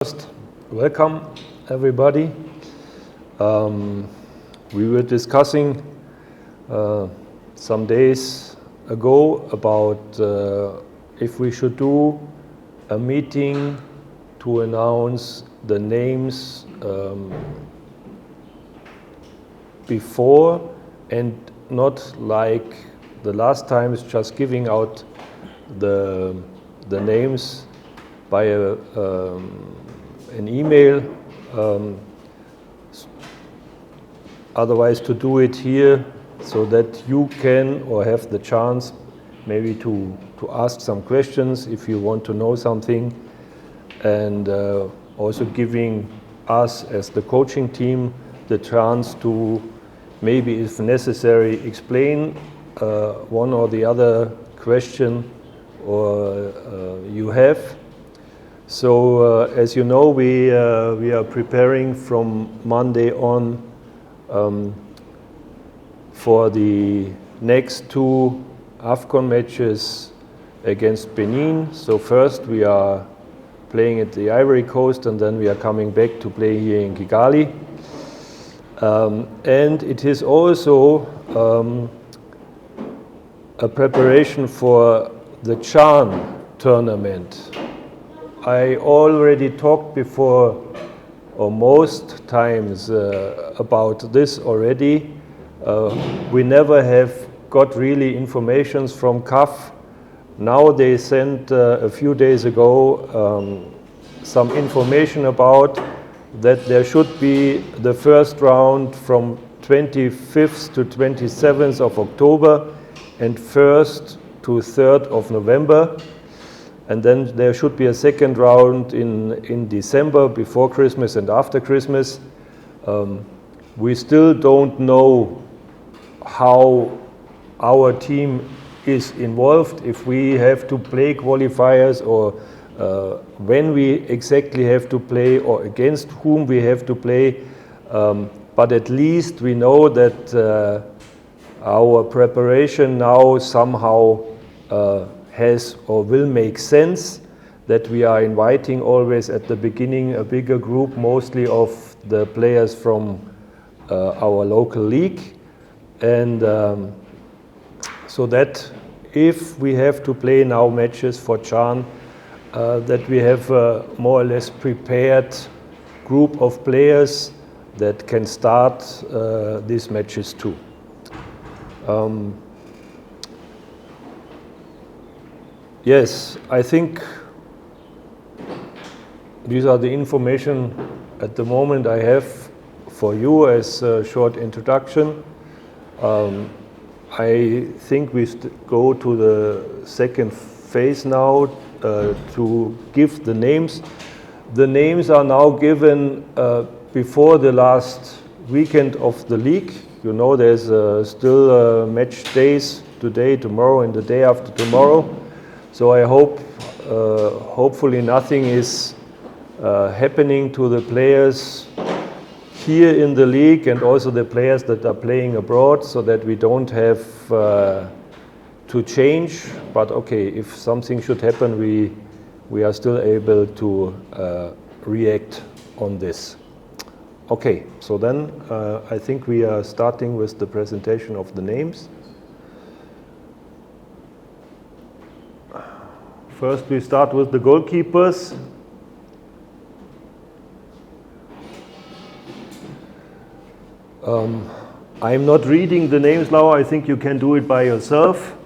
First, welcome everybody. We were discussing some days ago about if we should do a meeting to announce the names before and not like the last times just giving out the names by an email, otherwise to do it here so that you can or have the chance maybe to ask some questions if you want to know something, and also giving us as the coaching team the chance to maybe if necessary explain one or the other question or you have. So as you know, we are preparing from Monday on for the next two AFCON matches against Benin. So first we are playing at the Ivory Coast, and then we are coming back to play here in Kigali. And it is also a preparation for the CHAN tournament. I already talked before, or most times, about this already. We never have got really informations from CAF. Now they sent a few days ago some information about that there should be the first round from 25th to 27th of October and 1st to 3rd of November. And then there should be a second round in December, before Christmas and after Christmas. We still don't know how our team is involved, if we have to play qualifiers or when we exactly have to play or against whom we have to play. But at least we know that our preparation now somehow has or will make sense, that we are inviting always at the beginning a bigger group, mostly of the players from our local league. And so that if we have to play now matches for CHAN, that we have a more or less prepared group of players that can start these matches too. Yes, I think these are the information at the moment I have for you as a short introduction. I think we go to the second phase now to give the names. The names are now given before the last weekend of the league. You know, there's still match days today, tomorrow, and the day after tomorrow. So I hope, hopefully nothing is happening to the players here in the league and also the players that are playing abroad, so that we don't have to change. But okay, if something should happen, we are still able to react on this. Okay, so then I think we are starting with the presentation of the names. First, we start with the goalkeepers. I'm not reading the names now. I think you can do it by yourself.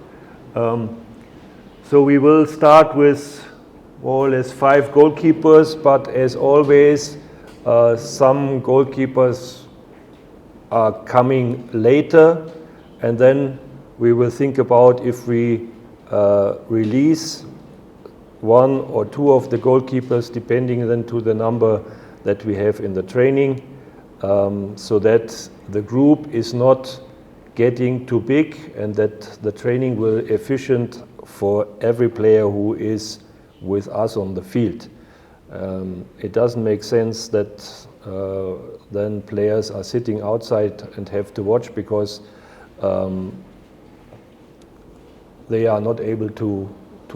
So we will start with more or less 5 goalkeepers, but as always, some goalkeepers are coming later, and then we will think about if we release 1 or 2 of the goalkeepers, depending then to the number that we have in the training, so that the group is not getting too big and that the training will be efficient for every player who is with us on the field. It doesn't make sense that then players are sitting outside and have to watch because they are not able to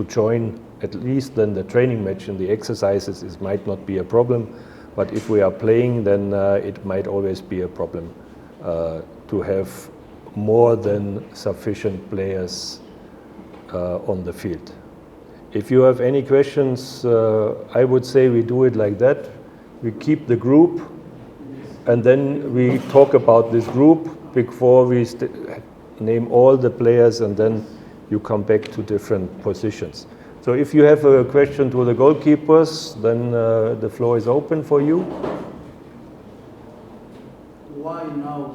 join at least then the training match and the exercises might not be a problem. But if we are playing, then it might always be a problem to have more than sufficient players on the field. If you have any questions, I would say we do it like that. We keep the group, and then we talk about this group before we name all the players, and then you come back to different positions. So if you have a question to the goalkeepers, then the floor is open for you. Why now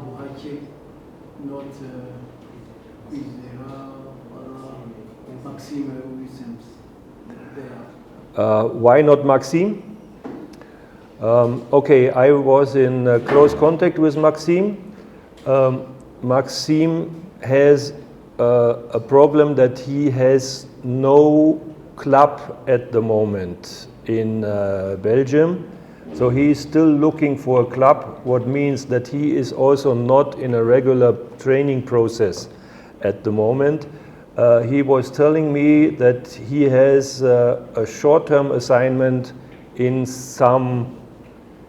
not Maxime Williams there? Why not Maxime? Okay, I was in close contact with Maxime. Maxime has a problem that he has no club at the moment in Belgium. So he is still looking for a club, what means that he is also not in a regular training process at the moment. He was telling me that he has a short-term assignment in some,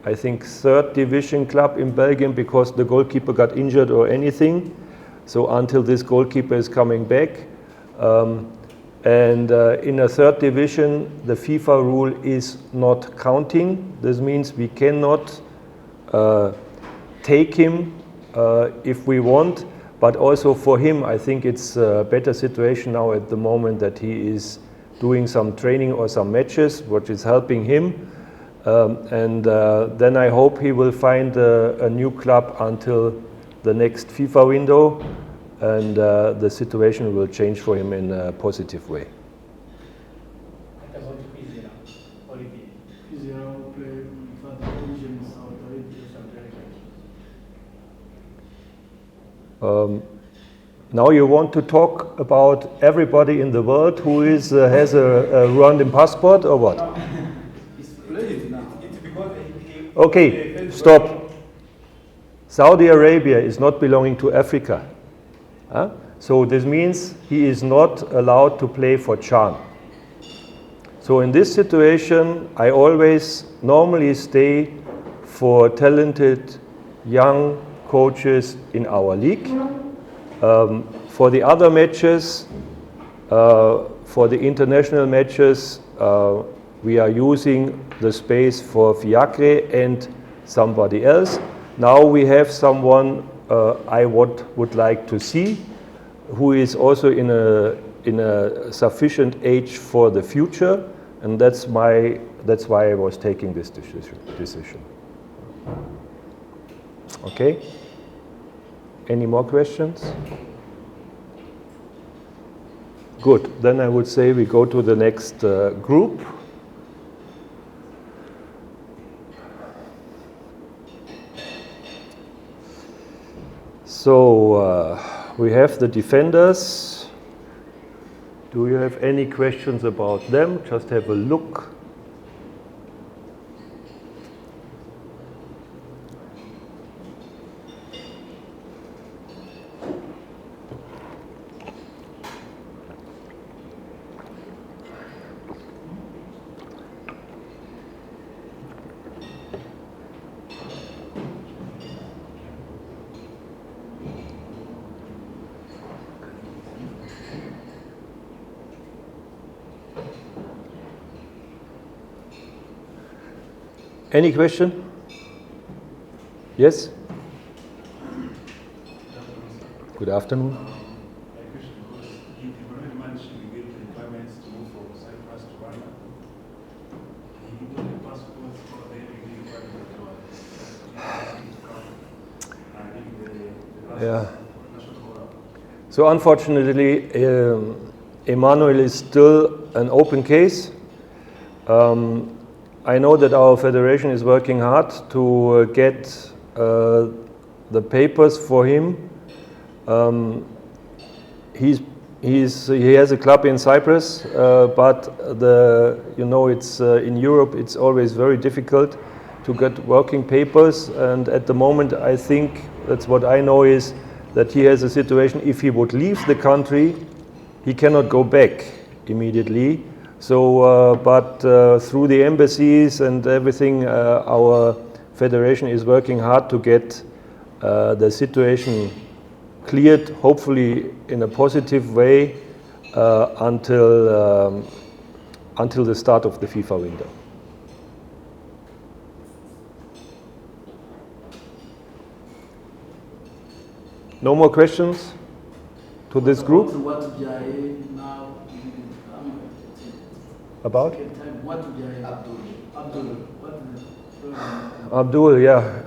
I think, third division club in Belgium because the goalkeeper got injured or anything. So until this goalkeeper is coming back. And in a third division, the FIFA rule is not counting. This means we cannot take him if we want. But also for him, I think it's a better situation now at the moment that he is doing some training or some matches, which is helping him. Then I hope he will find a new club until the next FIFA window, and the situation will change for him in a positive way. Now you want to talk about everybody in the world who is has a Rwandan passport or what? Okay, stop. Saudi Arabia is not belonging to Africa. So this means he is not allowed to play for Chan. So in this situation, I always normally stay for talented young coaches in our league. For the other matches, for the international matches, we are using the space for Fiacre and somebody else. Now we have someone I would like to see, who is also in a sufficient age for the future, and that's why I was taking this decision. Okay. Any more questions? Good. Then I would say we go to the next group. So we have the defenders. Do you have any questions about them? Just have a look. Any question? Yes? Good afternoon. My question was, you already mentioned you gave the requirements to move from Cyprus to Rwanda. Can you do the passports for the requirement to Yeah. So unfortunately, Emmanuel is still an open case. I know that our federation is working hard to get the papers for him. He has a club in Cyprus, but it's in Europe. It's always very difficult to get working papers. And at the moment, I think that's what I know is that he has a situation. If he would leave the country, he cannot go back immediately. So, but through the embassies and everything, our federation is working hard to get the situation cleared, hopefully in a positive way, until the start of the FIFA window. No more questions to this group? What Jai now About? what Jai Abdul, what Abdul, yeah.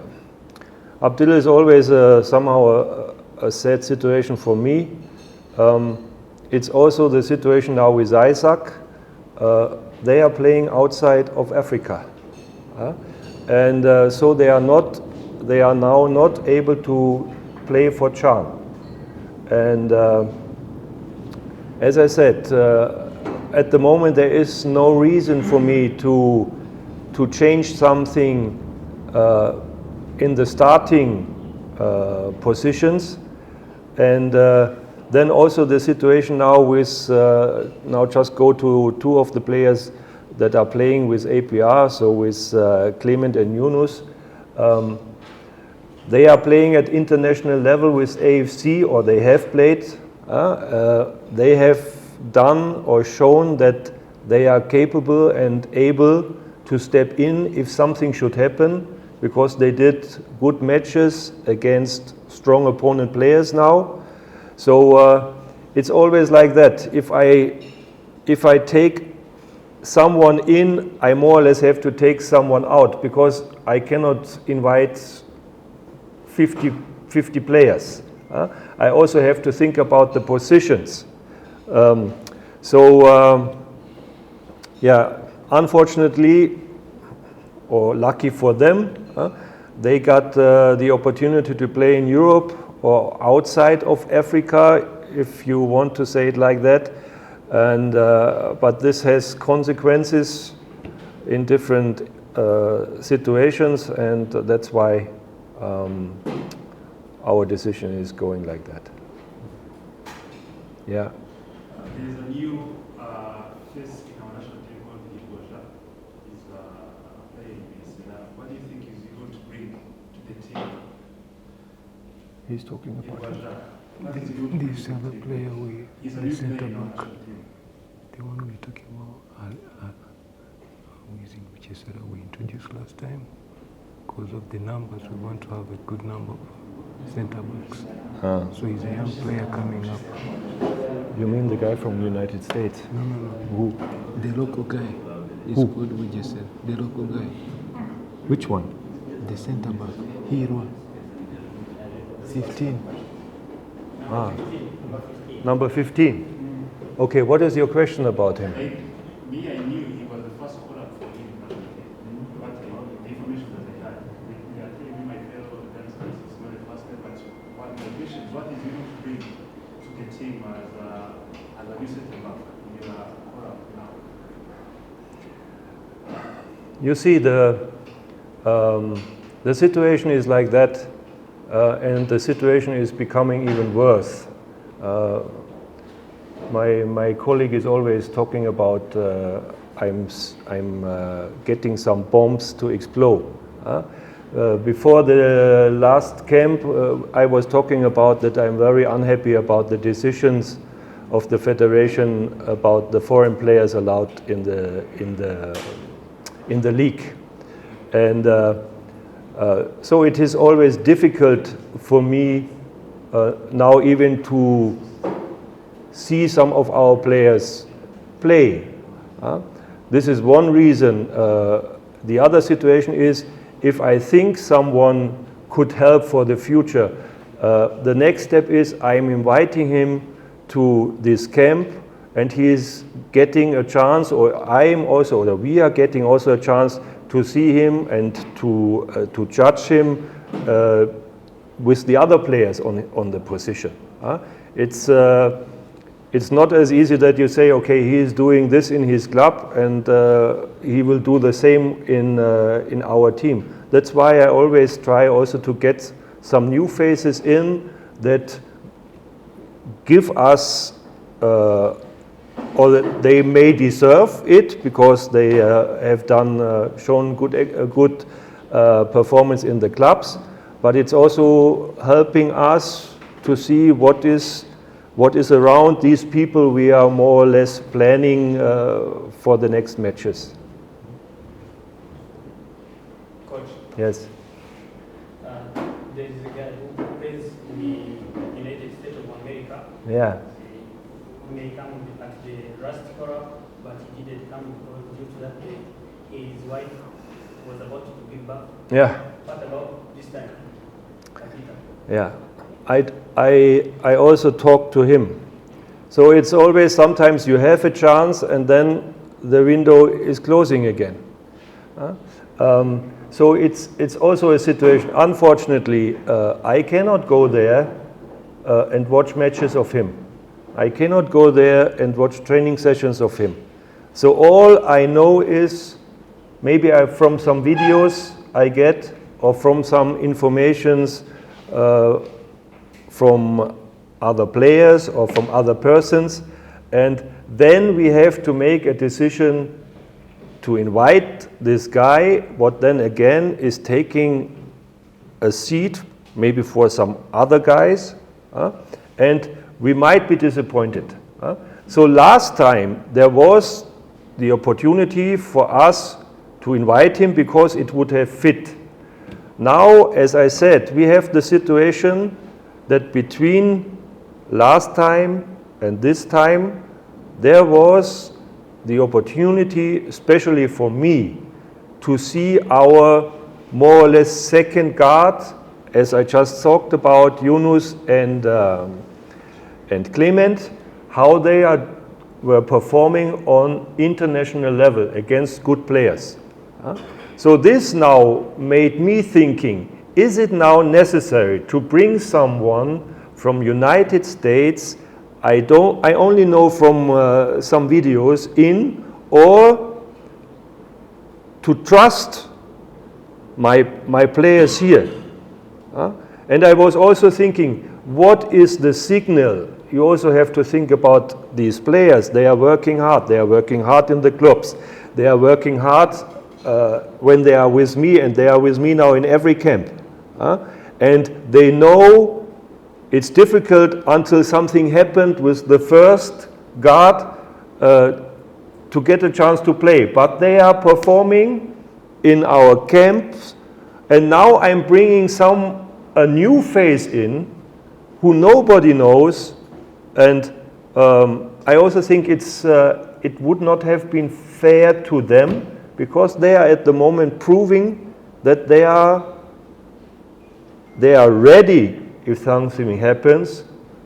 Abdul is always somehow a sad situation for me. It's also the situation now with Isaac. They are playing outside of Africa. And so they are now not able to play for Chan. And as I said, at the moment there is no reason for me to change something in the starting positions. And then also the situation now with, now just go to two of the players that are playing with APR, so with Clement and Yunus. They are playing at international level with AFC, or they have played. They have done or shown that they are capable and able to step in if something should happen, because they did good matches against strong opponent players now. So it's always like that. If I take someone in, I more or less have to take someone out, because I cannot invite 50 players. I also have to think about the positions. Yeah, unfortunately, or lucky for them, they got the opportunity to play in Europe or outside of Africa, if you want to say it like that. And but this has consequences in different situations, and that's why our decision is going like that. Yeah. There's a new face in our national team called Igosha. He's playing this. What do you think is he going to bring to the team? He's talking about This other player, the centre back, the one we're talking about, using which is that we introduced last time. Because of the numbers, we want to have a good number of centre backs. So he's a young player coming up. You mean the guy from the United States? No. Who? The local guy. It's Who? called, we just said, the local guy. Which one? The centre back, Hero. 15. Number 15. Okay, what is your question about him? I knew he was the first caller for him, but the information that I had, we are telling me my fellow youngsters, it's not the first step, but what my question is, what is he going to bring to the team as a new center back in your caller now? You see, the situation is like that, and the situation is becoming even worse. My colleague is always talking about I'm getting some bombs to explode. Before the last camp, I was talking about that I'm very unhappy about the decisions of the federation about the foreign players allowed in the league, and so it is always difficult for me now even to see some of our players play. This is one reason. The other situation is, if I think someone could help for the future, the next step is I'm inviting him to this camp, and he is getting a chance, or we are getting also a chance to see him and to judge him with the other players on the position. It's not as easy that you say, okay, he is doing this in his club and he will do the same in our team. That's why I always try also to get some new faces in that give us or they may deserve it because they have shown good performance in the clubs, but it's also helping us to see what is around these people we are more or less planning for the next matches. Coach. Yes. There is a guy who plays in the United States of America. Yeah. He may come at the last quarter, but he didn't come due to that his wife was about to give birth. Yeah. What about this time? Yeah. I also talked to him. So it's always, sometimes you have a chance and then the window is closing again. So it's also a situation. Unfortunately, I cannot go there and watch matches of him. I cannot go there and watch training sessions of him. So all I know is maybe from some videos I get or from some informations from other players or from other persons, and then we have to make a decision to invite this guy, what then again is taking a seat maybe for some other guys, and we might be disappointed. So last time there was the opportunity for us to invite him because it would have fit. Now, as I said, we have the situation that between last time and this time, there was the opportunity, especially for me, to see our more or less second guard, as I just talked about, Yunus and Clement, how they were performing on international level against good players. So this now made me thinking, is it now necessary to bring someone from United States, I only know from some videos, in, or to trust my players here? And I was also thinking, what is the signal? You also have to think about these players. They are working hard. They are working hard in the clubs. They are working hard when they are with me, and they are with me now in every camp. And they know it's difficult until something happened with the first guard to get a chance to play. But they are performing in our camps, and now I'm bringing a new face in who nobody knows, and I also think it would not have been fair to them, because they are at the moment proving that they are ready, if something happens,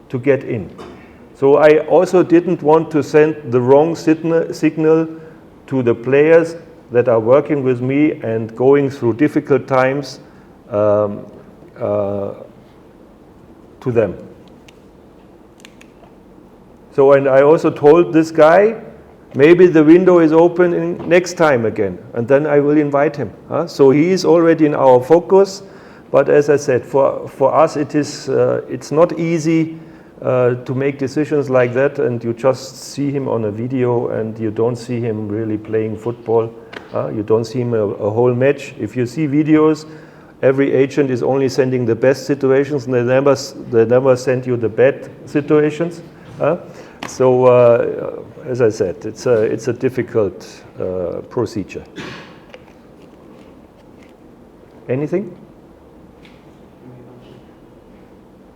to get in. So I also didn't want to send the wrong signal to the players that are working with me and going through difficult times to them. So, and I also told this guy, maybe the window is open next time again, and then I will invite him. So he is already in our focus, but as I said, for us it's not easy to make decisions like that, and you just see him on a video and you don't see him really playing football. You don't see him a whole match. If you see videos, every agent is only sending the best situations, and they never send you the bad situations. So, as I said, it's a difficult procedure. Anything?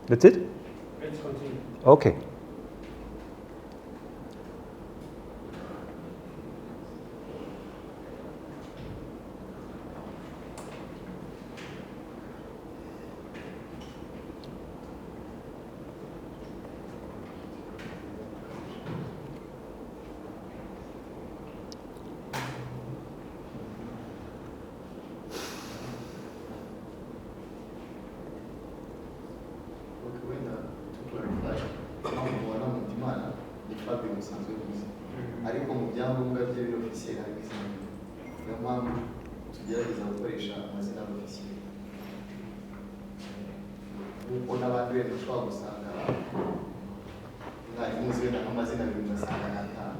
That's it? Let's continue. Okay. ariko mu byangombwa bye biri officiel hari izina niyo mpamvu tugerageza gukoresha amazina officiel kuko n'abandi wenda ushobora gusanga mwari muzi wenda nk'amazina abiri ugasanga n'atanu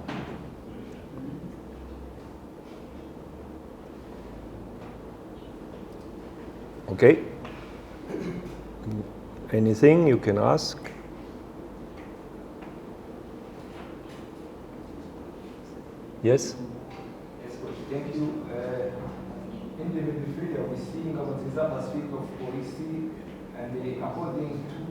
Okay? Anything you can ask? Yes? Yes, coach. Thank you. In the midfield, we see abagezaho speak of policy, and according to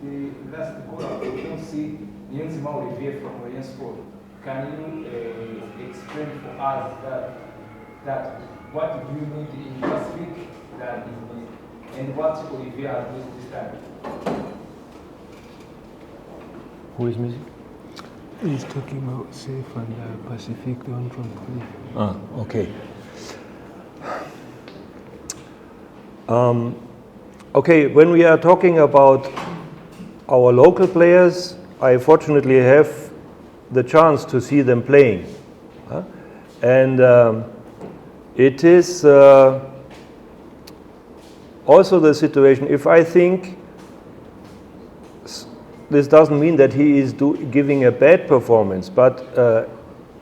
the last goal, we don't see Niyonzima Olivier from Rayon Sport. Can you explain for us that what do you need in Pacific that is, and what Olivier has missed this time? Who is missing? He's talking about Safe and Pacific, the one from Korea. Ah, okay. Okay, when we are talking about our local players, I fortunately have the chance to see them playing. And it is also the situation, if I think this doesn't mean that he is giving a bad performance, but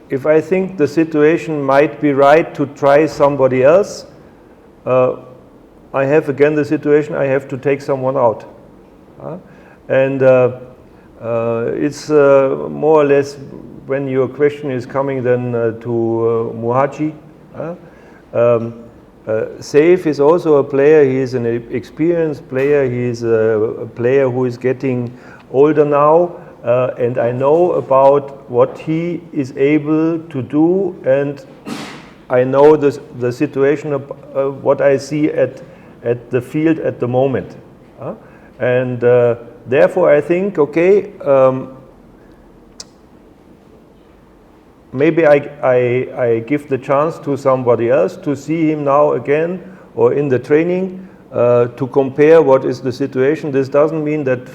if I think the situation might be right to try somebody else, I have again the situation I have to take someone out. And it's more or less when your question is coming then to Muhaji. Saif is also a player, he is an experienced player, he is a player who is getting older now, and I know about what he is able to do, and I know the situation of what I see at the field at the moment. And therefore I think, okay, maybe I give the chance to somebody else to see him now again or in the training to compare what is the situation. This doesn't mean that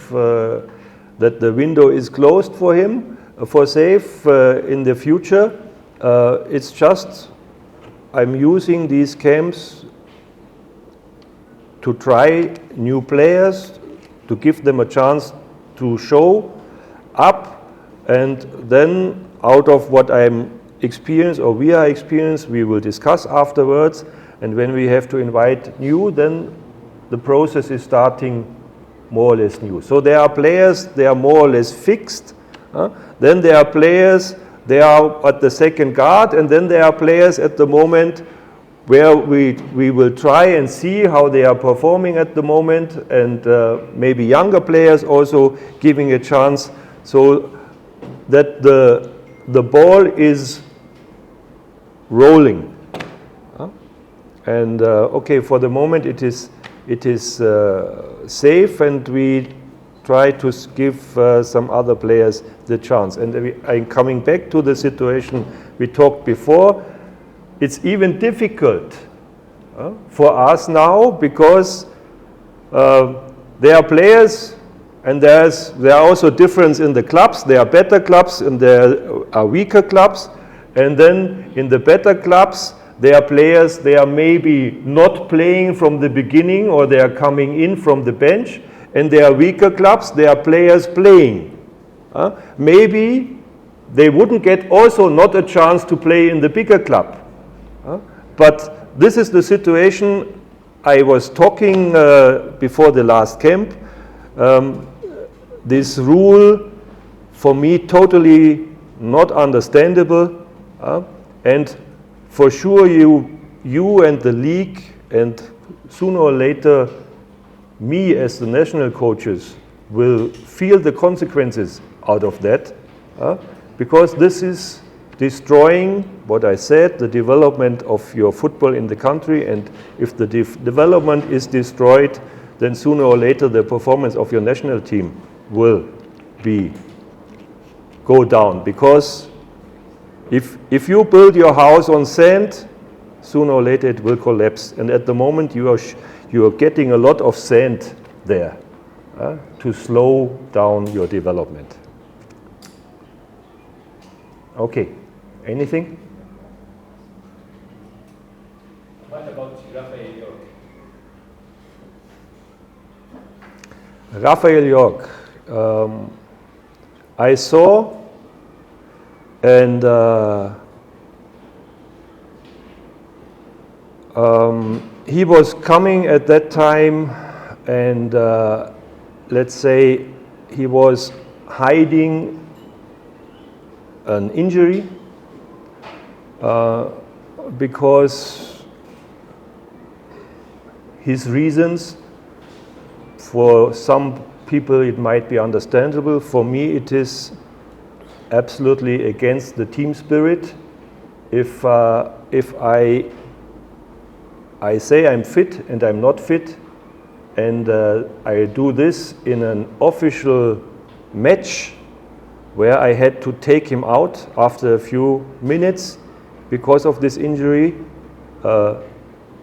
that the window is closed for him, for Saif in the future. It's just I'm using these camps to try new players, to give them a chance to show up, and then out of what I'm experienced or we are experienced, we will discuss afterwards, and when we have to invite new, then the process is starting more or less new. So there are players, they are more or less fixed. Then there are players, they are at the second guard, and then there are players at the moment where we will try and see how they are performing at the moment, and maybe younger players also giving a chance, so that the ball is rolling. And okay, for the moment it is safe, and we try to give some other players the chance. And I'm coming back to the situation we talked before. It's even difficult for us now because there are players, and there are also difference in the clubs. There are better clubs and there are weaker clubs. And then in the better clubs, there are players, they are maybe not playing from the beginning, or they are coming in from the bench. And there are weaker clubs, there are players playing. Maybe they wouldn't get also not a chance to play in the bigger club. But this is the situation I was talking before the last camp. This rule, for me, totally not understandable. And for sure you and the league, and sooner or later me as the national coaches, will feel the consequences out of that, because this is destroying what I said, the development of your football in the country. And if the development is destroyed, then sooner or later the performance of your national team will go down. Because if you build your house on sand, sooner or later it will collapse. And at the moment you are getting a lot of sand there to slow down your development. Okay, anything? What about Raphael York? Raphael York, I saw, and he was coming at that time, and let's say he was hiding an injury because his reasons, for some people it might be understandable. For me it is absolutely against the team spirit. If I say I'm fit and I'm not fit, and I do this in an official match where I had to take him out after a few minutes because of this injury.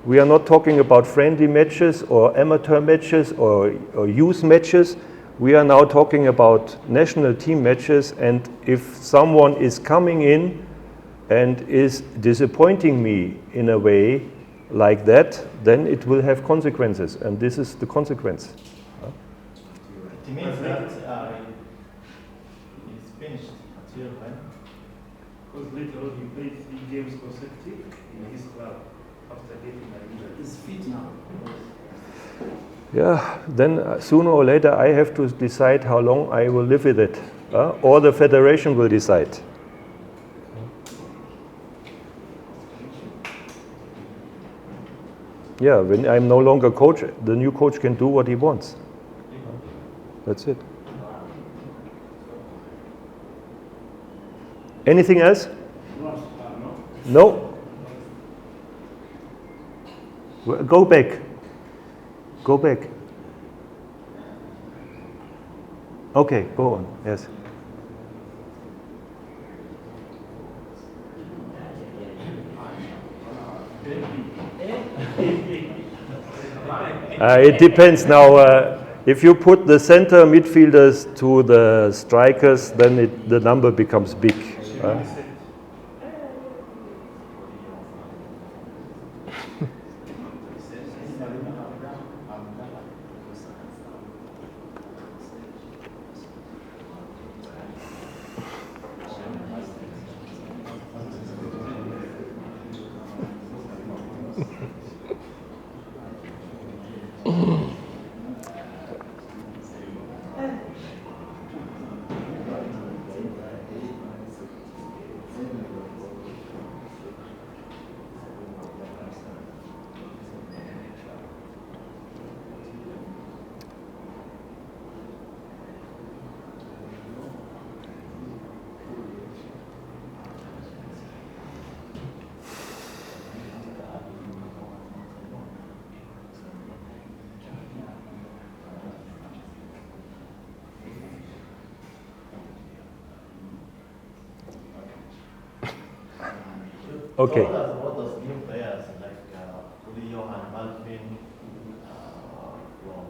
We are not talking about friendly matches or amateur matches or youth matches. We are now talking about national team matches, and if someone is coming in and is disappointing me in a way like that, then it will have consequences, and this is the consequence. It means that it's finished until when? Because later on he played 3 games consecutive in his club after getting an injury. He's fit now. Yeah, then sooner or later I have to decide how long I will live with it, or the federation will decide. Yeah, when I'm no longer coach, the new coach can do what he wants. That's it. Anything else? No? Go back. Go back. Okay, go on. Yes. It depends now. If you put the center midfielders to the strikers, then the number becomes big. Okay. What does new players like Johan Malvin from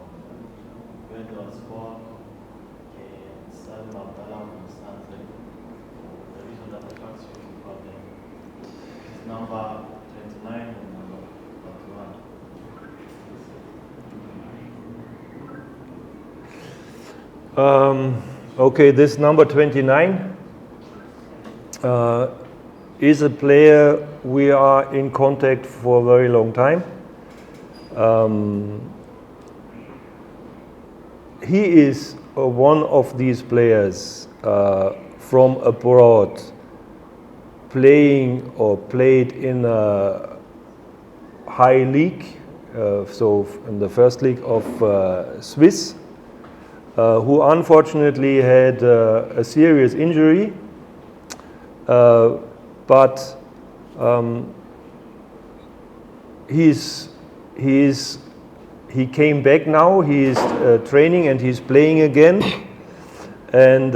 Gwendolyn Sport and Salim Abdallah from Stanley? The reason that attracts you about them is number 29 and number 41. Okay, this number 29 is a player we are in contact for a very long time. He is one of these players from abroad, playing or played in a high league, so in the first league of Swiss, who unfortunately had a serious injury. But he came back now. He is training and he's playing again, and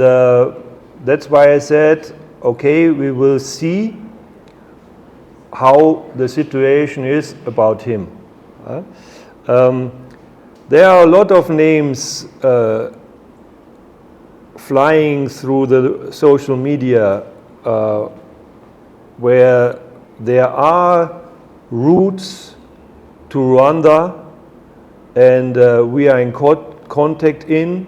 that's why I said, okay, we will see how the situation is about him. There are a lot of names flying through the social media where there are routes to Rwanda, and we are in contact and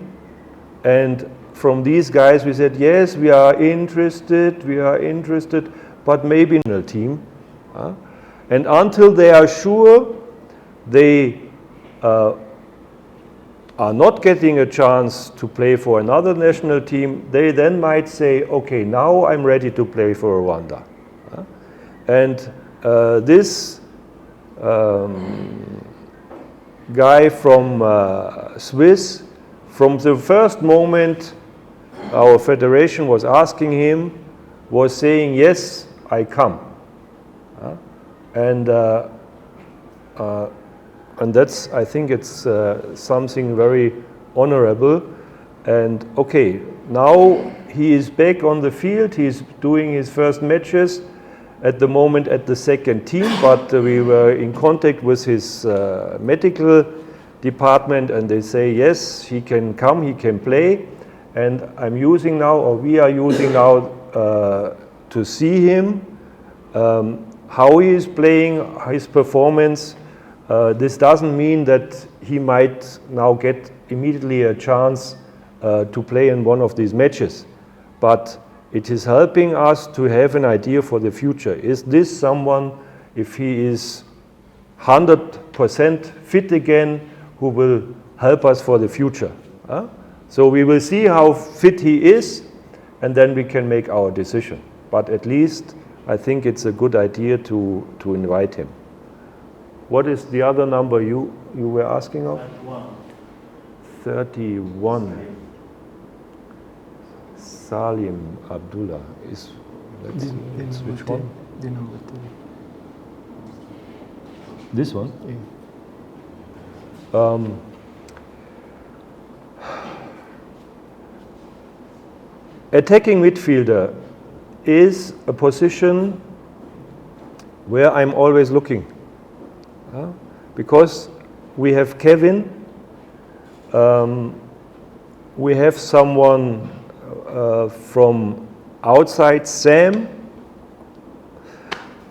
from these guys we said, yes, we are interested, but maybe in a team. And until they are sure, they are not getting a chance to play for another national team, they then might say, okay, now I'm ready to play for Rwanda. And this guy from Swiss, from the first moment our federation was asking him, was saying, yes, I come. And that's, I think it's something very honorable. And okay, now he is back on the field, he's doing his first matches, at the moment at the second team, but we were in contact with his medical department, and they say, yes, he can come, he can play. And I'm using now, or we are using now, to see him, how he is playing, his performance. This doesn't mean that he might now get immediately a chance to play in one of these matches, but it is helping us to have an idea for the future. Is this someone, if he is 100% fit again, who will help us for the future? So we will see how fit he is, and then we can make our decision. But at least I think it's a good idea to invite him. What is the other number you were asking of? 31. Salim Abdullah is, let's which one? The number 3. This one? Yeah. Attacking midfielder is a position where I'm always looking. Because we have Kevin, we have someone from outside, Sam,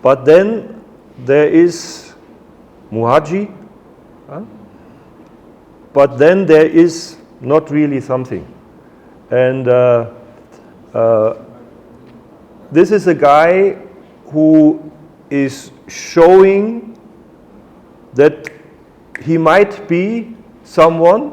but then there is Muhaji, but then there is not really something. And this is a guy who is showing that he might be someone,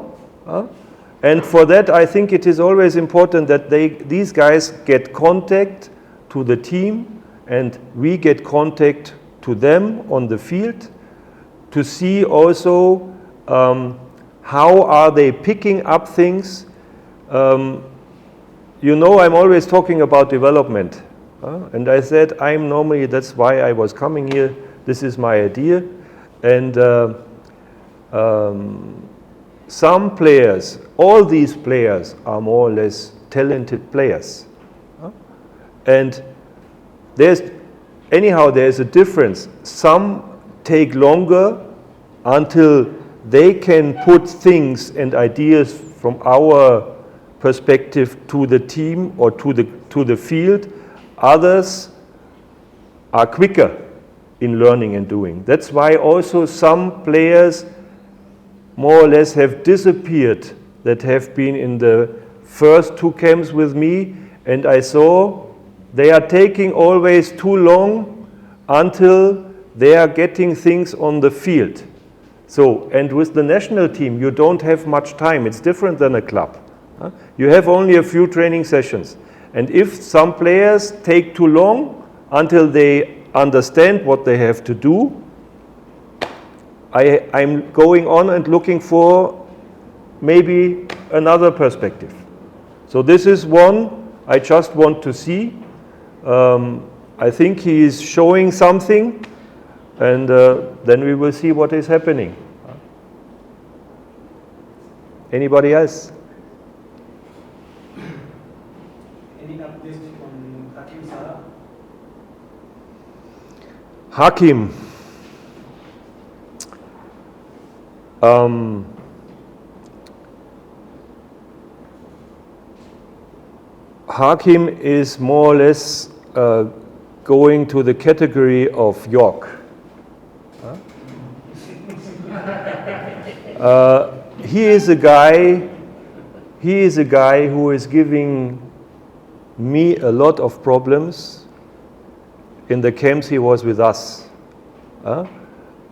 and for that I think it is always important that these guys get contact to the team and we get contact to them on the field to see also how are they picking up things. You know, I'm always talking about development, and I said that's why I was coming here, this is my idea. And some players, all these players are more or less talented players. And there's a difference. Some take longer until they can put things and ideas from our perspective to the team or to the field. Others are quicker in learning and doing. That's why also some players more or less have disappeared that have been in the first 2 camps with me, and I saw they are taking always too long until they are getting things on the field. So, and with the national team, you don't have much time. It's different than a club. You have only a few training sessions. And if some players take too long until they understand what they have to do, I'm going on and looking for maybe another perspective. So this is one I just want to see. I think he is showing something, and then we will see what is happening. Anybody else? Any updates on Hakim Salah? Hakim. Hakim is more or less going to the category of York. He is a guy who is giving me a lot of problems in the camps he was with us.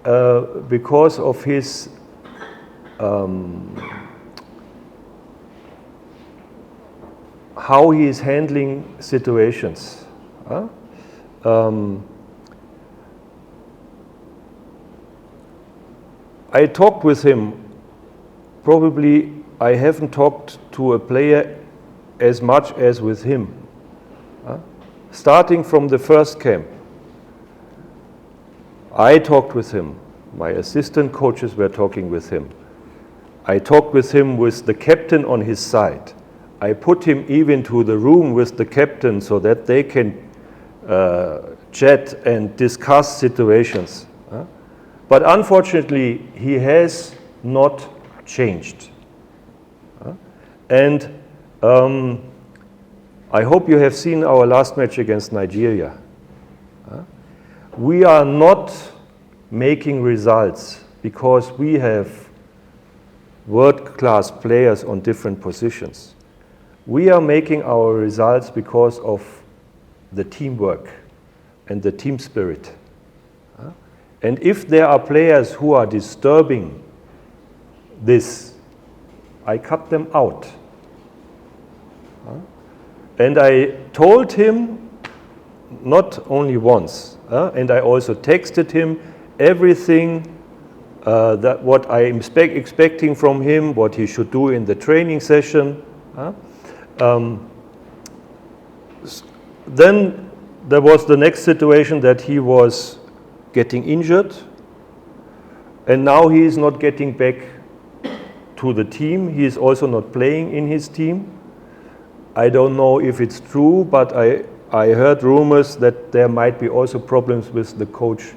because of his how he is handling situations. I talked with him. Probably I haven't talked to a player as much as with him. Starting from the first camp, I talked with him. My assistant coaches were talking with him. I talked with him with the captain on his side. I put him even to the room with the captain so that they can chat and discuss situations. But unfortunately, he has not changed. And I hope you have seen our last match against Nigeria. We are not making results because we have world-class players on different positions. We are making our results because of the teamwork and the team spirit. And if there are players who are disturbing this, I cut them out. And I told him not only once, and I also texted him everything that what I am expecting from him, what he should do in the training session. Then there was the next situation that he was getting injured, and now he is not getting back to the team. He is also not playing in his team. I don't know if it's true, but I heard rumors that there might be also problems with the coach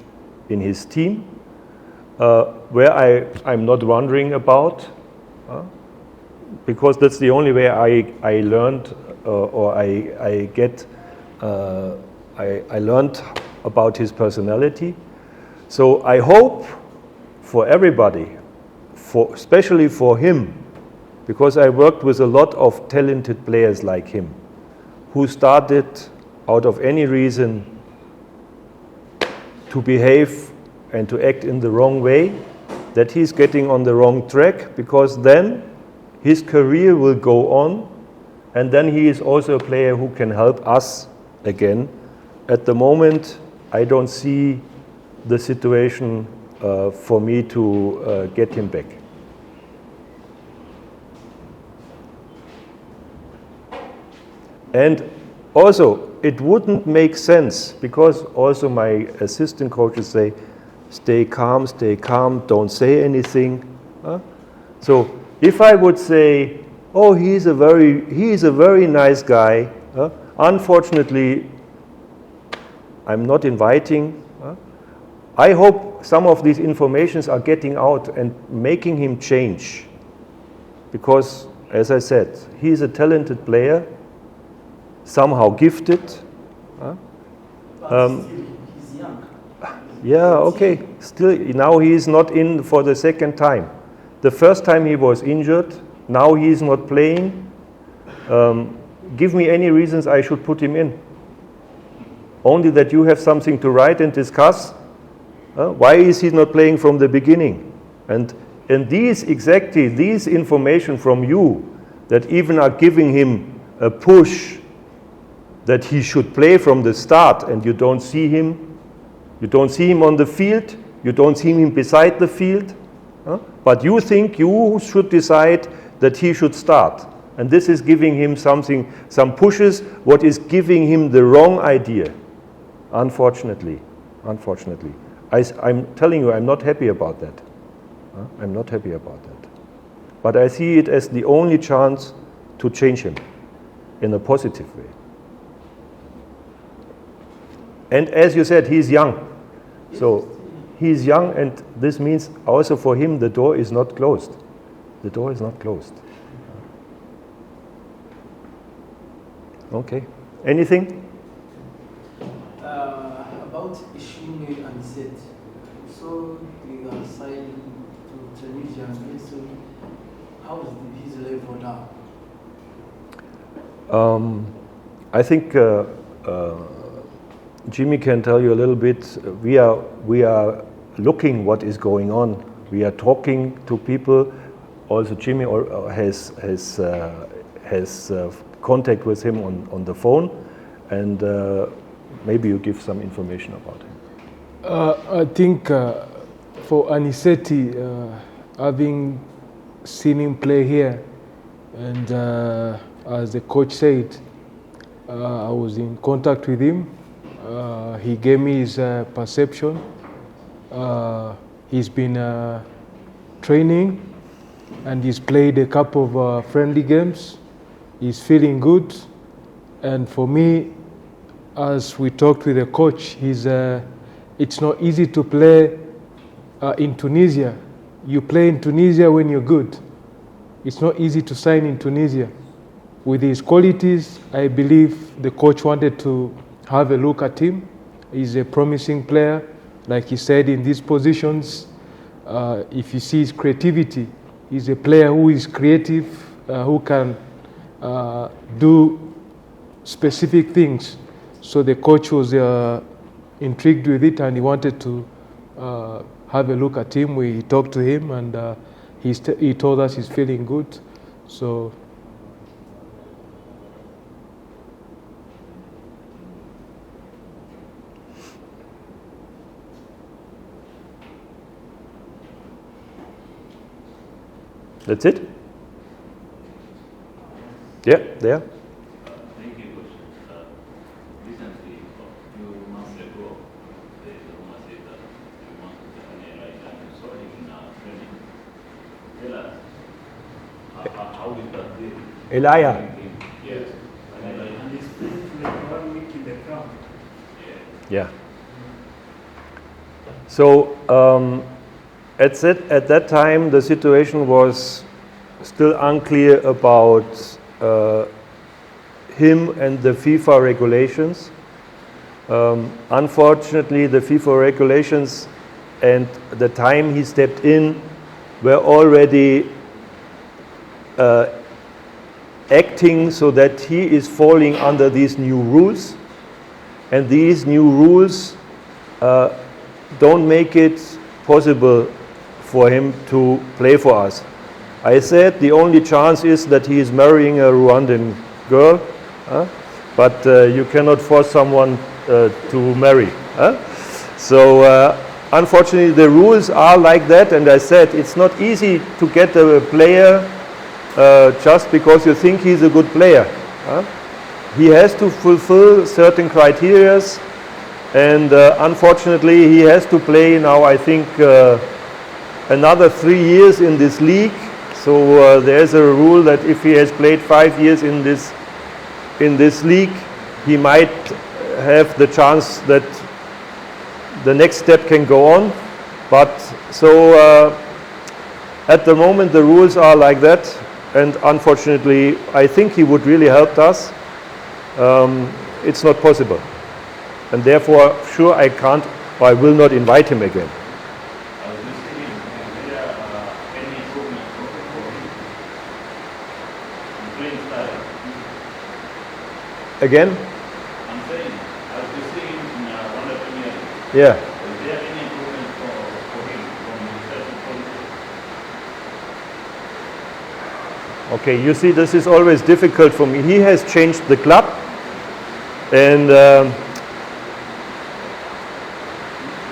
in his team, where I'm not wondering about, because that's the only way I learned or I learned about his personality. So I hope for everybody, especially for him, because I worked with a lot of talented players like him, who started out of any reason to behave and to act in the wrong way, that he's getting on the wrong track, because then his career will go on, and then he is also a player who can help us again. At the moment, I don't see the situation for me to get him back. And also, it wouldn't make sense, because also my assistant coaches say, stay calm, don't say anything. So if I would say, oh, he is a very nice guy, unfortunately, I'm not inviting. I hope some of these informations are getting out and making him change. Because, as I said, he's a talented player, somehow gifted. But still, he's young. Yeah, okay. Still, now he is not in for the second time. The first time he was injured, now he is not playing. Give me any reasons I should put him in. Only that you have something to write and discuss. Why is he not playing from the beginning? And these information from you that even are giving him a push that he should play from the start, and you don't see him on the field, you don't see him beside the field, but you think you should decide that he should start. And this is giving him some pushes, what is giving him the wrong idea, unfortunately. I'm telling you, I'm not happy about that. I'm not happy about that. But I see it as the only chance to change him in a positive way. And as you said, he's young. So he's young, and this means also for him the door is not closed. The door is not closed. Okay. Anything? About Ishmael and Zed. So they are signed to Tunisia. So how is his level now? I think Jimmy can tell you a little bit. We are looking what is going on. We are talking to people. Also, Jimmy has contact with him on the phone, and maybe you give some information about him. I think for Anisetti, having seen him play here, and as the coach said, I was in contact with him. He gave me his perception. He's been training, and he's played a couple of friendly games. He's feeling good, and for me, as we talked with the coach, it's not easy to play in Tunisia. You play in Tunisia when you're good. It's not easy to sign in Tunisia. With his qualities, I believe the coach wanted to have a look at him. He's a promising player. Like he said, in these positions, if you see his creativity, he's a player who is creative, who can do specific things. So the coach was intrigued with it, and he wanted to have a look at him. We talked to him, and he told us he's feeling good. So that's it? Yeah, there. Thank you, Coach. Recently, a few months ago, the rumor said that you want to take an airline and you saw him in training. Tell us, how is that deal? Elia. Yes. And he's playing for like 1 week in the camp. Yeah. So at that time, the situation was still unclear about him and the FIFA regulations. Unfortunately, the FIFA regulations and the time he stepped in were already acting so that he is falling under these new rules, and these new rules don't make it possible for him to play for us. I said the only chance is that he is marrying a Rwandan girl, but you cannot force someone to marry. So unfortunately the rules are like that, and I said it's not easy to get a player just because you think he's a good player. He has to fulfill certain criteria, and unfortunately he has to play now, I think, another 3 years in this league. So there's a rule that if he has played 5 years in this league, he might have the chance that the next step can go on. But so at the moment the rules are like that, and unfortunately I think he would really help us. It's not possible, and therefore sure I can't, or I will not invite him again. Again? I'm saying, as you see him in Rwanda Premier League, Yeah. is there any improvement for him from the certain quality? Okay, you see, this is always difficult for me. He has changed the club, and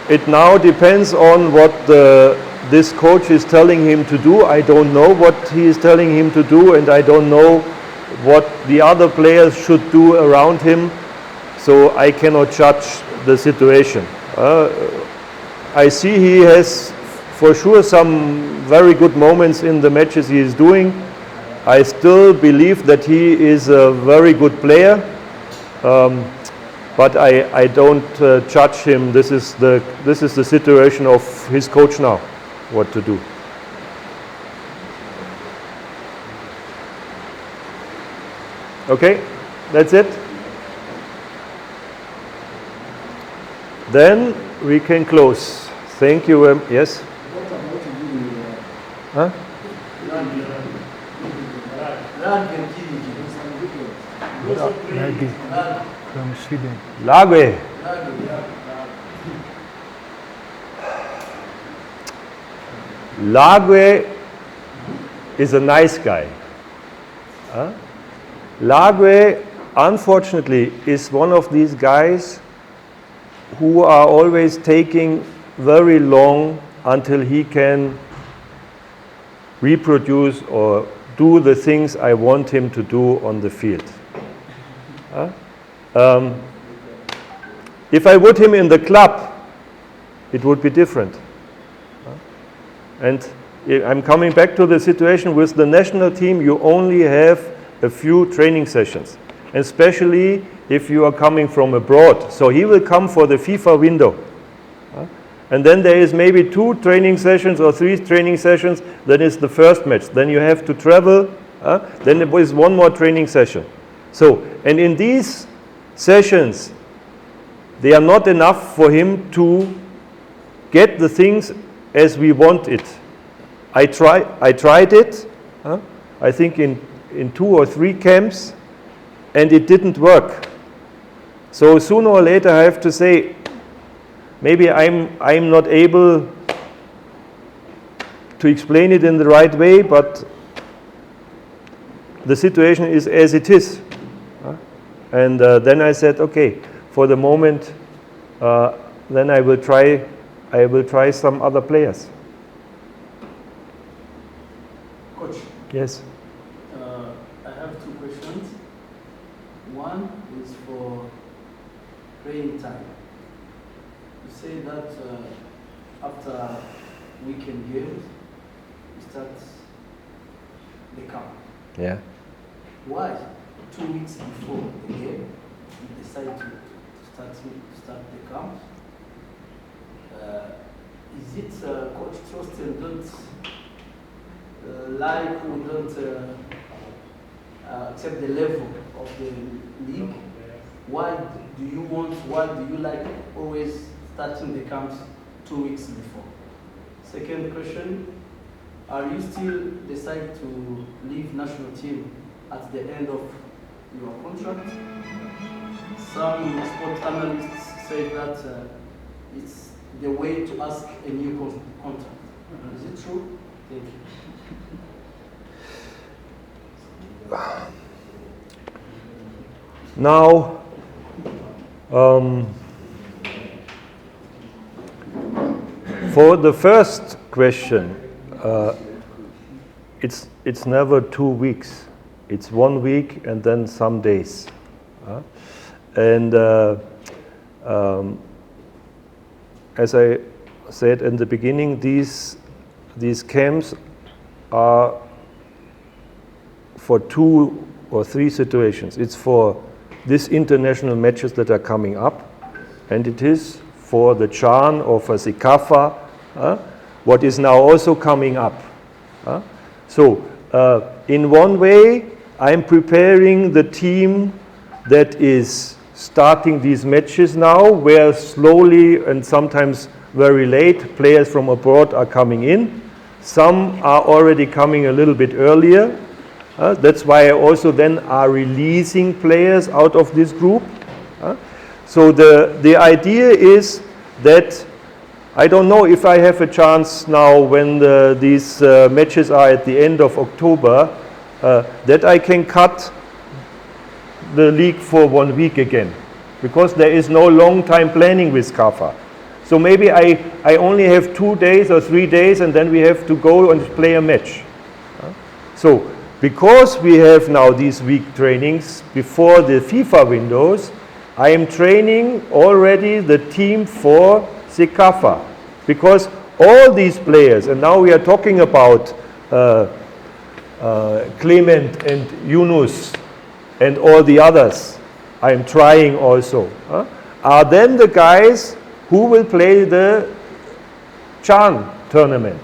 it now depends on what this coach is telling him to do. I don't know what he is telling him to do, and I don't know what the other players should do around him, so I cannot judge the situation. I see he has for sure some very good moments in the matches he is doing. I still believe that he is a very good player, but I don't judge him. This is the situation of his coach now, what to do. Okay, that's it. Then we can close. Thank you. Yes? Huh? Lagi from Sweden. Lagwe. Lague is a nice guy. Lague, unfortunately, is one of these guys who are always taking very long until he can reproduce or do the things I want him to do on the field. If I put him in the club, it would be different. And I'm coming back to the situation with the national team. You only have a few training sessions, especially if you are coming from abroad. So he will come for the FIFA window. And then there is maybe 2 training sessions or 3 training sessions. Then is the first match. Then you have to travel. Then there is 1 more training session. So, and in these sessions, they are not enough for him to get the things as we want it. I tried it, I think in 2 or 3 camps, and it didn't work. So sooner or later I have to say, maybe I'm not able to explain it in the right way, but the situation is as it is. And then I said, okay, for the moment, then I will try some other players. Coach. Yes. I have 2 questions. One is for playing time. You say that after weekend games, you start the camp. Yeah. Why 2 weeks before the game you decide to start the camp? Is it Coach Trosten don't like or don't accept the level of the league? Why do you like always starting the camps 2 weeks before? Second question, are you still decide to leave national team at the end of your contract? Some sport analysts say that it's the way to ask a new contract. Is it true? Thank you. Now, for the first question, it's never 2 weeks. It's 1 week and then some days. And as I said in the beginning, these camps are for 2 or 3 situations. It's for these international matches that are coming up, and it is for the CHAN or for SECAFA, what is now also coming up. So in one way, I'm preparing the team that is starting these matches now, where slowly and sometimes very late players from abroad are coming in. Some are already coming a little bit earlier. That's why I also then are releasing players out of this group. So the idea is that I don't know if I have a chance now when these matches are at the end of October, that I can cut the league for 1 week again, because there is no long time planning with CAFA. So maybe I only have 2 days or 3 days, and then we have to go and play a match. So because we have now these week trainings before the FIFA windows, I am training already the team for SECAFA, because all these players, and now we are talking about Clement and Yunus and all the others, I am trying also, are then the guys who will play the CHAN tournament.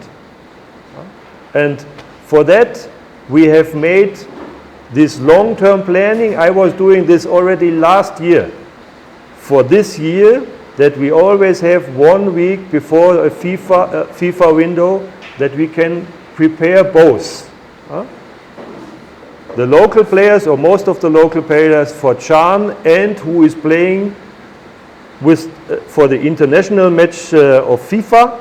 And for that, we have made this long-term planning. I was doing this already last year. For this year, that we always have 1 week before a FIFA window, that we can prepare both. The local players, or most of the local players for CHAN, and who is playing for the international match of FIFA,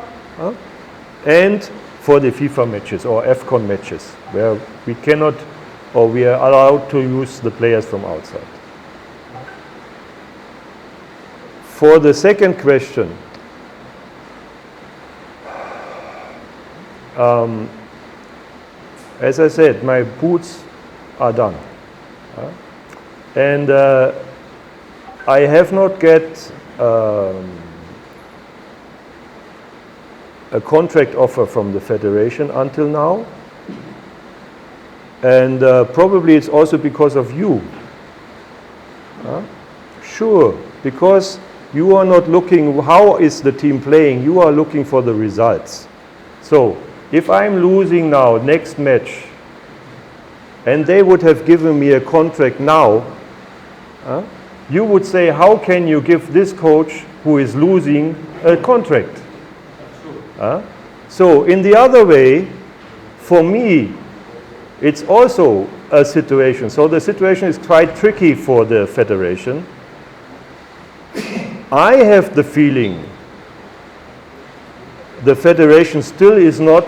and for the FIFA matches or AFCON matches, where we cannot or we are allowed to use the players from outside. For the second question, as I said, my boots are done. And I have not get a contract offer from the federation until now. And probably it's also because of you. Sure, because you are not looking how is the team playing, you are looking for the results. So if I'm losing now next match and they would have given me a contract now, you would say, how can you give this coach who is losing a contract? So in the other way, for me, it's also a situation. So the situation is quite tricky for the federation. I have the feeling the federation still is not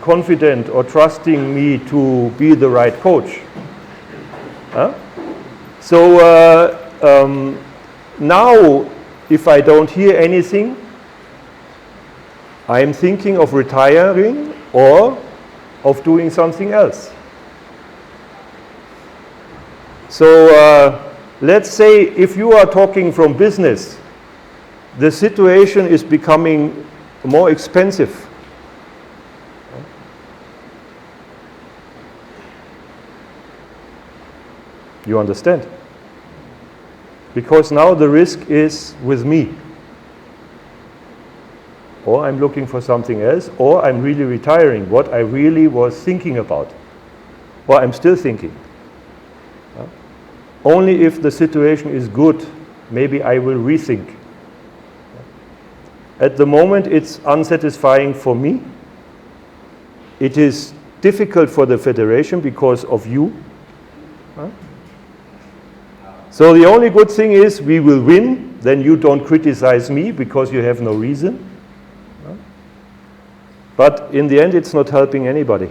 confident or trusting me to be the right coach. So now, if I don't hear anything, I'm thinking of retiring or of doing something else. So let's say if you are talking from business, the situation is becoming more expensive. You understand? Because now the risk is with me. Or I'm looking for something else, or I'm really retiring, what I really was thinking about. Or I'm still thinking. Only if the situation is good, maybe I will rethink. At the moment, it's unsatisfying for me. It is difficult for the federation because of you. So the only good thing is we will win, then you don't criticize me because you have no reason. But in the end, it's not helping anybody.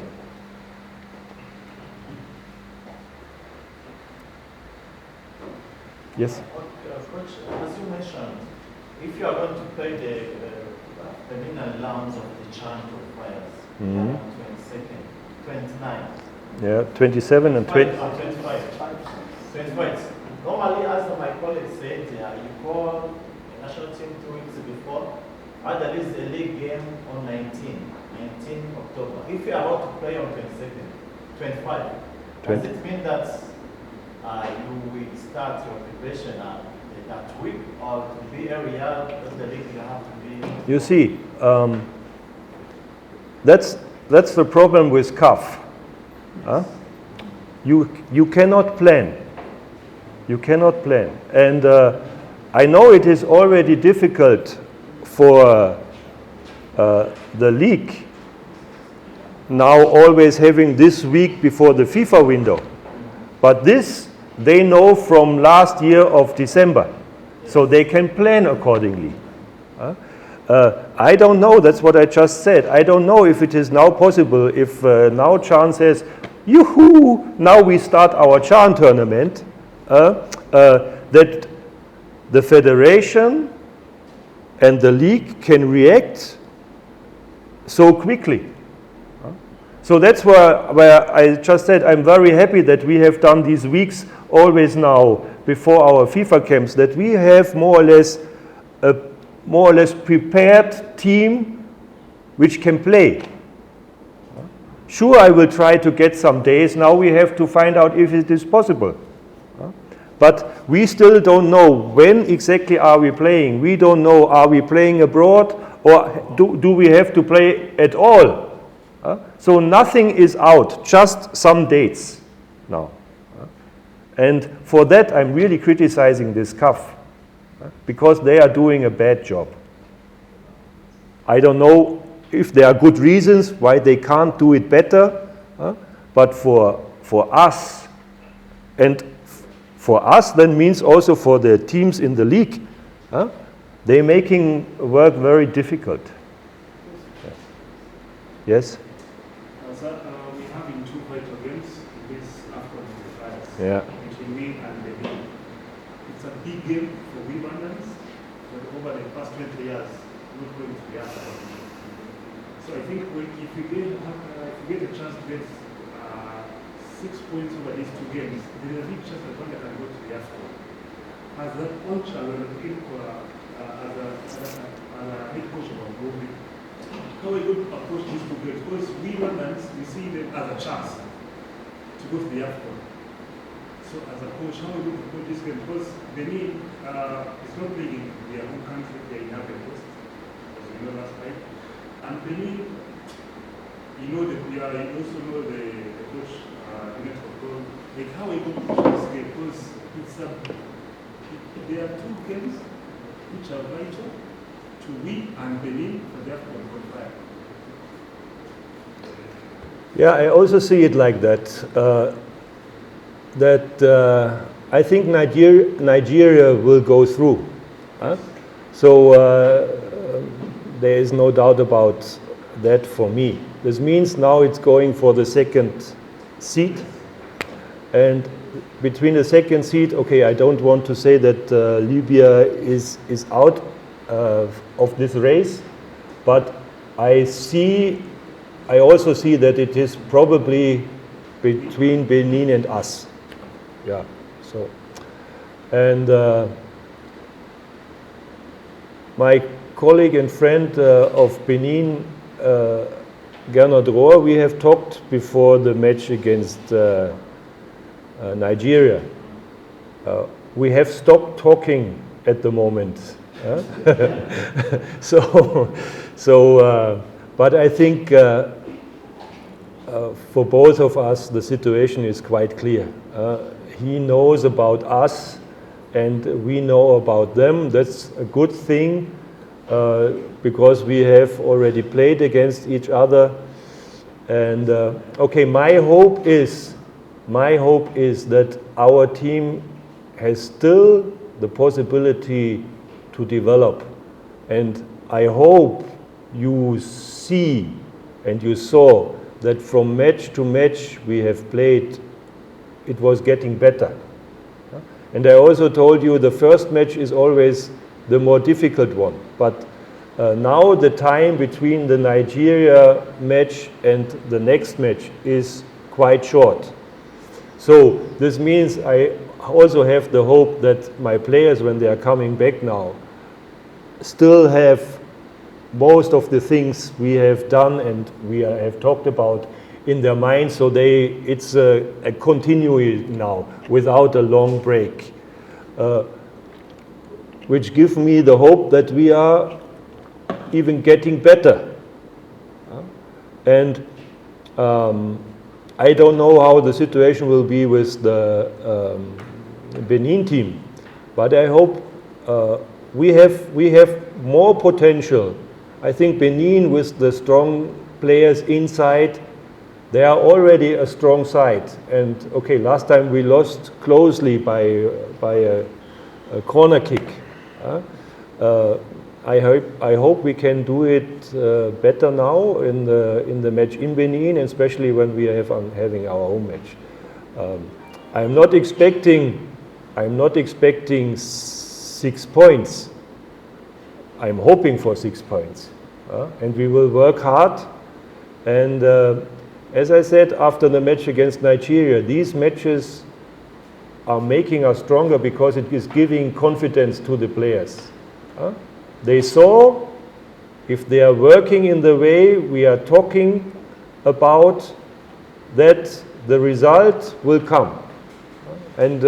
Yes? Coach, as you mentioned, if you are going to play the terminal rounds of the Chan qualifiers, 22nd, 29th. Yeah, 27 and 20. 25. Normally, as my colleague said, you call the national team 2 weeks before, and there is a league game on 19 October. If you are about to play on 22nd, 25, does it mean that you will start your preparation that week, or to be earlier than the league you have to be? You see, that's the problem with CAF. You cannot plan. You cannot plan. And I know it is already difficult for the league now always having this week before the FIFA window. But this they know from last year of December. So they can plan accordingly. I don't know, that's what I just said. I don't know if it is now possible, if now Chan says, yoo-hoo, now we start our Chan tournament, that the federation and the league can react so quickly. So that's where I just said I'm very happy that we have done these weeks always now before our FIFA camps, that we have more or less a prepared team which can play. Sure, I will try to get some days. Now we have to find out if it is possible. But we still don't know when exactly are we playing. We don't know, are we playing abroad or do we have to play at all? So nothing is out, just some dates now. And for that I'm really criticizing this CAF because they are doing a bad job. I don't know if there are good reasons why they can't do it better, but for us, and for us then means also for the teams in the league, they're making work very difficult. Yes? we have in 2 vital games this AFCON qualifiers between we and Benin. It's a big game for we Rwandans, but over the past 20 years, not going to be AFCON. So I think if we get a chance to get 6 points over these 2 games, there is a big chance that Rwanda can go to the AFCON. As a coach, as a head coach of our group, how are we going to approach these 2 games? Because we Rwandans, we see them as a chance to go to the AFCON. So as a coach, how are we going to approach this game? Because Benin is not playing in their home country, they have a host, as we know last time. And Benin, you also know the coach, like how are we going to approach this game? Because there are 2 games which are vital to we and Benin for the AFCON qualifier. Yeah, I also see it like that. I think Nigeria will go through. So there is no doubt about that for me. This means now it's going for the 2nd seed. And between the 2nd seed, okay, I don't want to say that Libya is out of this race, but I also see that it is probably between Benin and us. Yeah. So, and my colleague and friend of Benin, Gernot Rohr, we have talked before the match against Nigeria. We have stopped talking at the moment. But I think for both of us, the situation is quite clear. He knows about us, and we know about them. That's a good thing because we have already played against each other. And okay, my hope is that our team has still the possibility to develop. And I hope you see and you saw that from match to match we have played, it was getting better. And I also told you the first match is always the more difficult one. But now the time between the Nigeria match and the next match is quite short. So this means I also have the hope that my players, when they are coming back now, still have most of the things we have done and we have talked about in their mind, so it's a continuity now without a long break, which gives me the hope that we are even getting better. And I don't know how the situation will be with the Benin team, but I hope we have more potential. I think Benin, with the strong players inside, they are already a strong side. And okay, last time we lost closely by a corner kick. I hope we can do it better now in the match in Benin, especially when we are having our home match. I'm not expecting 6 points. I'm hoping for 6 points, and we will work hard. And as I said, after the match against Nigeria, these matches are making us stronger because it is giving confidence to the players. They saw if they are working in the way we are talking about, that the result will come. And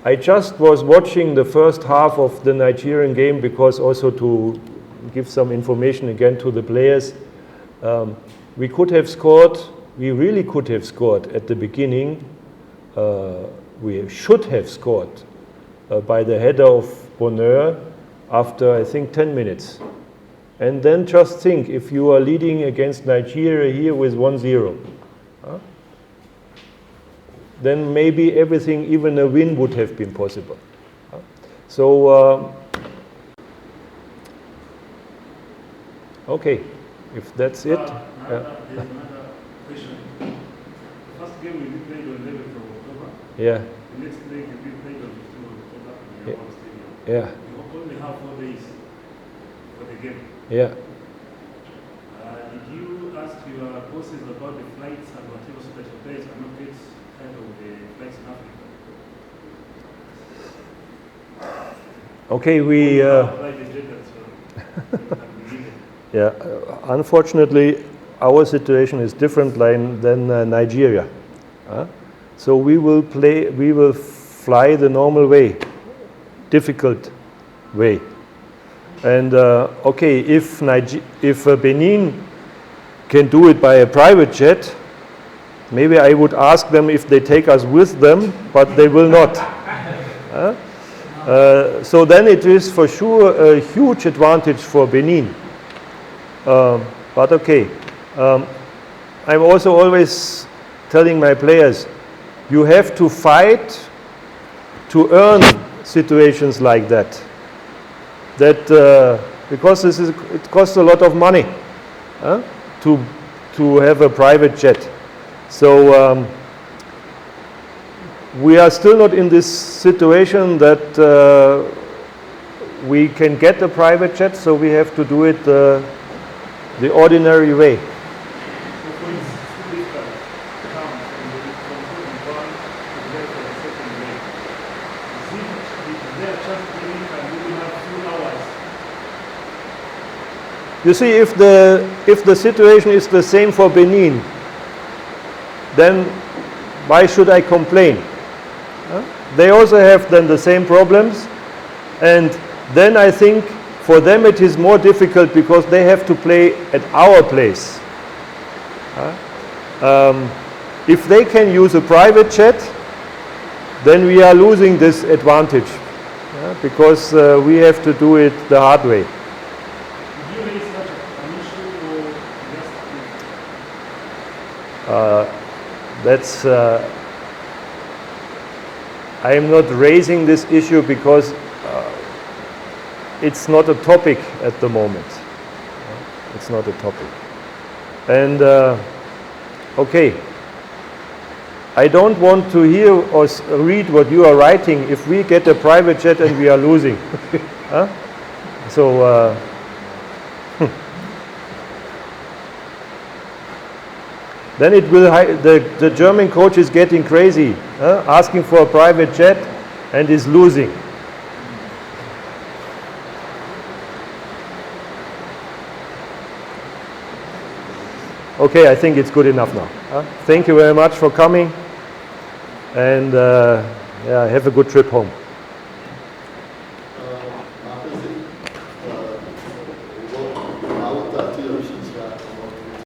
I just was watching the first half of the Nigerian game because also to give some information again to the players. We could have scored, we really could have scored at the beginning. We should have scored by the header of Bonheur after, I think, 10 minutes. And then just think, if you are leading against Nigeria here with 1-0, then maybe everything, even a win, would have been possible. So, okay, if that's it. There's another question. The first game will be played on 11th of October. Yeah. The next leg will be played on 15th of October in the stadium. Yeah. You only have 4 days for the game. Yeah. Did you ask your bosses about the flights and whatever so that your players cannot get kind of the flights in Africa? Okay, we. Yeah, unfortunately, our situation is different than Nigeria. So we will fly the normal way, difficult way. And okay, if Benin can do it by a private jet, maybe I would ask them if they take us with them, but they will not. So then it is for sure a huge advantage for Benin. But okay, I'm also always telling my players, you have to fight to earn situations like that. Because it costs a lot of money to have a private jet. So we are still not in this situation that we can get a private jet, so we have to do it the ordinary way. You see, if the situation is the same for Benin, then why should I complain? They also have then the same problems, and then I think for them it is more difficult because they have to play at our place. If they can use a private jet, then we are losing this advantage because we have to do it the hard way. I am not raising this issue because it's not a topic at the moment. It's not a topic. And okay, I don't want to hear or read what you are writing if we get a private jet and we are losing. So then it will. The German coach is getting crazy, asking for a private jet, and is losing. Okay, I think it's good enough now. Thank you very much for coming, and yeah, have a good trip home.